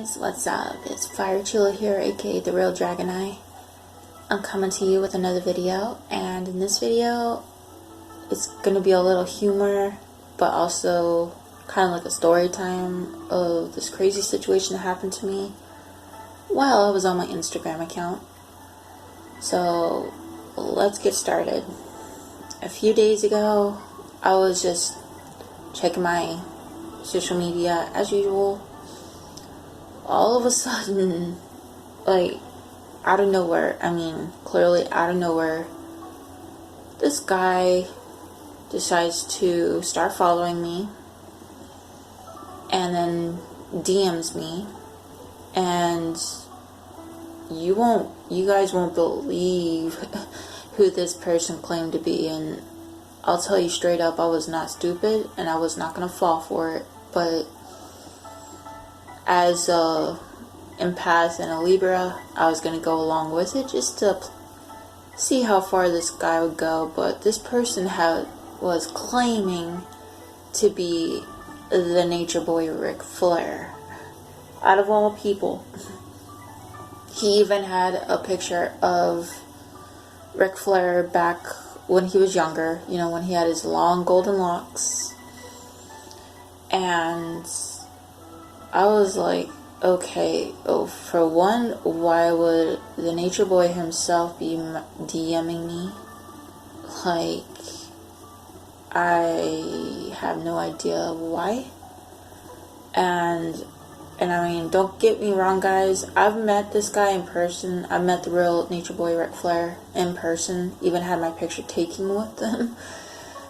guys, what's up? It's Fire Chiller here, aka The Real Dragon Eye. I'm coming to you with another video, and in this video, it's gonna be a little humor, but also kind of like a story time of this crazy situation that happened to me while I was on my Instagram account. So, let's get started. A few days ago, I was just checking my social media as usual. All of a sudden, like, out of nowhere, clearly out of nowhere, this guy decides to start following me and then DMs me, and you guys won't believe who this person claimed to be. And I'll tell you straight up, I was not stupid and I was not gonna fall for it, but as a empath and a Libra, I was gonna go along with it just to see how far this guy would go. But this person was claiming to be the nature boy Ric Flair, out of all people. He even had a picture of Ric Flair back when he was younger, when he had his long golden locks. And I was like, okay, for one, why would the nature boy himself be DMing me? Like, I have no idea why. And don't get me wrong, guys, I've met this guy in person. I've met the real nature boy Ric Flair in person. Even had my picture taken with them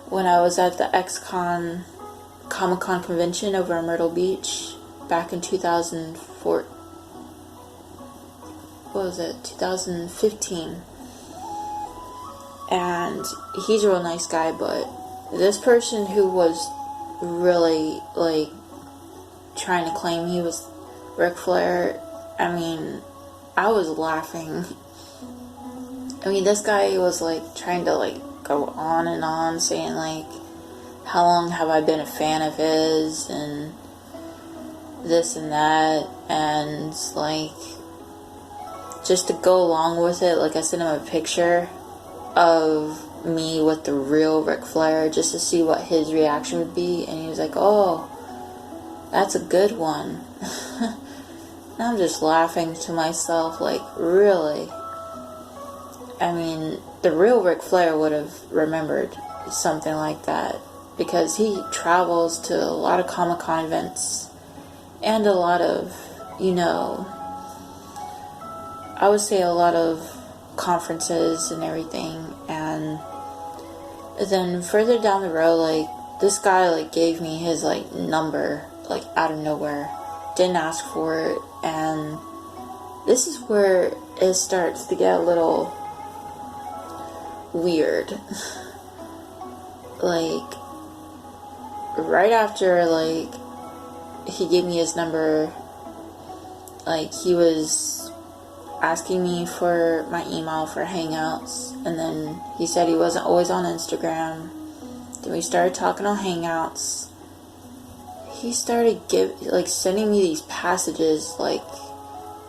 when I was at the X-Con Comic-Con convention over in Myrtle Beach back in 2004. What was it? 2015. And he's a real nice guy, but this person who was really, like, trying to claim he was Ric Flair, I was laughing. This guy was, like, trying to, like, go on and on, saying, like, how long have I been a fan of his, and this and that, and, like, just to go along with it, like, I sent him a picture of me with the real Ric Flair, just to see what his reaction would be, and he was like, oh, that's a good one. And I'm just laughing to myself, like, really? The real Ric Flair would have remembered something like that, because he travels to a lot of Comic-Con events and a lot of, I would say a lot of conferences and everything. And then further down the road, like, this guy, like, gave me his, like, number, like, out of nowhere. Didn't ask for it. And this is where it starts to get a little weird. Like, right after, like, he gave me his number, like, he was asking me for my email for Hangouts, and then he said he wasn't always on Instagram. Then we started talking on Hangouts. He started sending me these passages, like,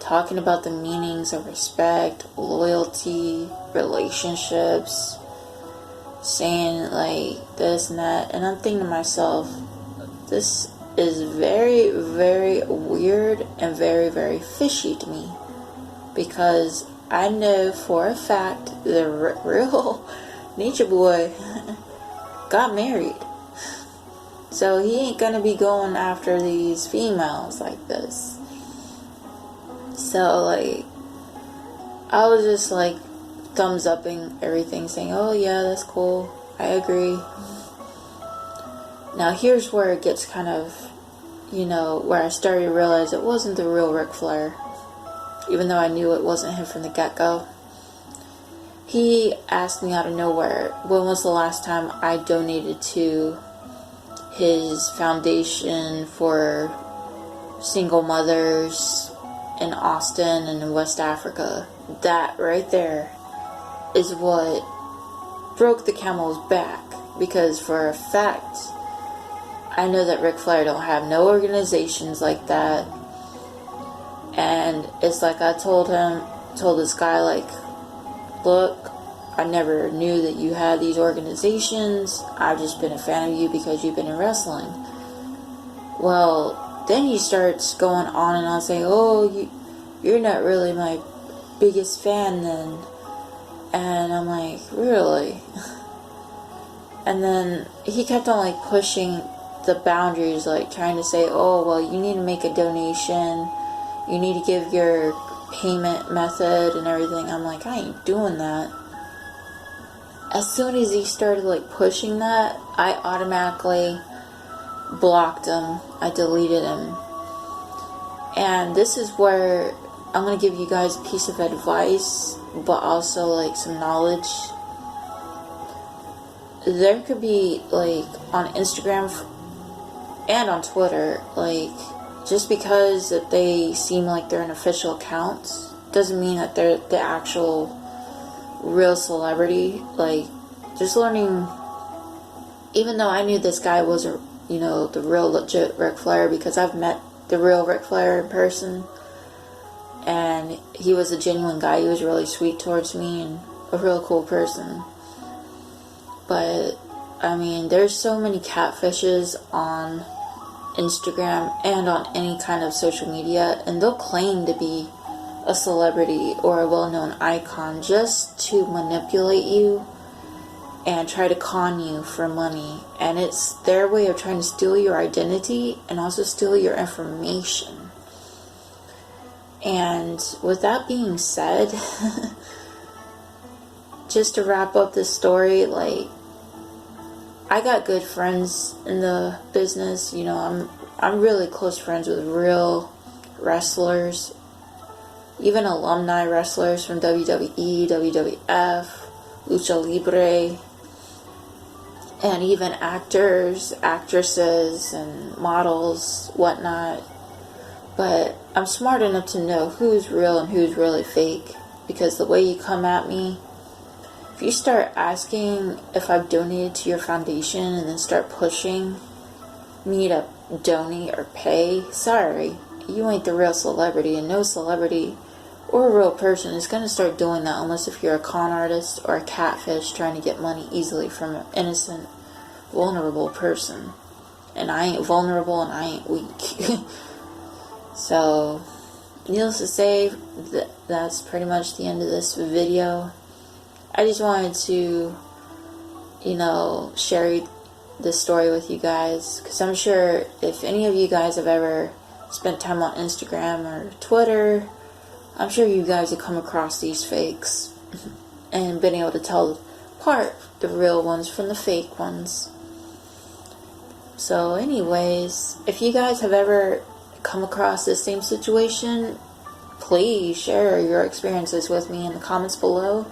talking about the meanings of respect, loyalty, relationships, saying, like, this and that. And I'm thinking to myself, this is very, very weird and very, very fishy to me, because I know for a fact the real nature boy got married. So he ain't gonna be going after these females like this. So, like, I was just, like, thumbs upping everything, saying, oh yeah, that's cool, I agree. Now here's where it gets kind of, where I started to realize it wasn't the real Ric Flair, even though I knew it wasn't him from the get-go. He asked me out of nowhere, when was the last time I donated to his foundation for single mothers in Austin and in West Africa. That right there is what broke the camel's back, because for a fact, I know that Ric Flair don't have no organizations like that. And it's like I told this guy, like, look, I never knew that you had these organizations. I've just been a fan of you because you've been in wrestling. Well, then he starts going on and on saying, oh, you're not really my biggest fan then. And I'm like, really? And then he kept on like pushing the boundaries, like trying to say, oh, well, you need to make a donation. You need to give your payment method and everything. I'm like, I ain't doing that. As soon as he started like pushing that, I automatically blocked him. I deleted him. And this is where I'm going to give you guys a piece of advice, but also like some knowledge. There could be like on Instagram and on Twitter, like, just because that they seem like they're an official account doesn't mean that they're the actual real celebrity. Like, just learning, even though I knew this guy wasn't, you know, the real legit Ric Flair, because I've met the real Ric Flair in person, and he was a genuine guy. He was really sweet towards me and a real cool person. But I mean, there's so many catfishes on Instagram and on any kind of social media, and they'll claim to be a celebrity or a well-known icon just to manipulate you and try to con you for money. And it's their way of trying to steal your identity and also steal your information. And with that being said, just to wrap up this story, like, I got good friends in the business. You know, I'm really close friends with real wrestlers, even alumni wrestlers from WWE, WWF, Lucha Libre, and even actors, actresses, and models, whatnot. But I'm smart enough to know who's real and who's really fake, because the way you come at me, if you start asking if I've donated to your foundation and then start pushing me to donate or pay, sorry, you ain't the real celebrity, and no celebrity or a real person is going to start doing that unless if you're a con artist or a catfish trying to get money easily from an innocent, vulnerable person. And I ain't vulnerable and I ain't weak. So, needless to say, that's pretty much the end of this video. I just wanted to, you know, share this story with you guys, because I'm sure if any of you guys have ever spent time on Instagram or Twitter, I'm sure you guys have come across these fakes and been able to tell apart the real ones from the fake ones. So anyways, if you guys have ever come across this same situation, please share your experiences with me in the comments below.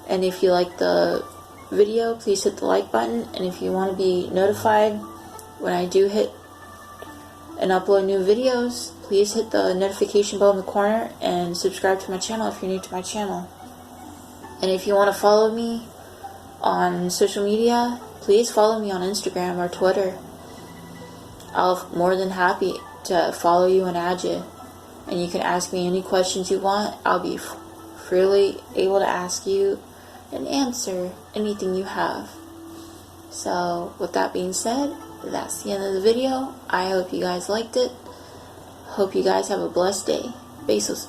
And if you like the video, please hit the like button. And if you want to be notified when I do hit and upload new videos, please hit the notification bell in the corner and subscribe to my channel if you're new to my channel. And if you want to follow me on social media, please follow me on Instagram or Twitter. I'll be more than happy to follow you and add you. And you can ask me any questions you want. I'll be freely able to ask you and answer anything you have. So, with that being said, that's the end of the video. I hope you guys liked it. Hope you guys have a blessed day. Besos.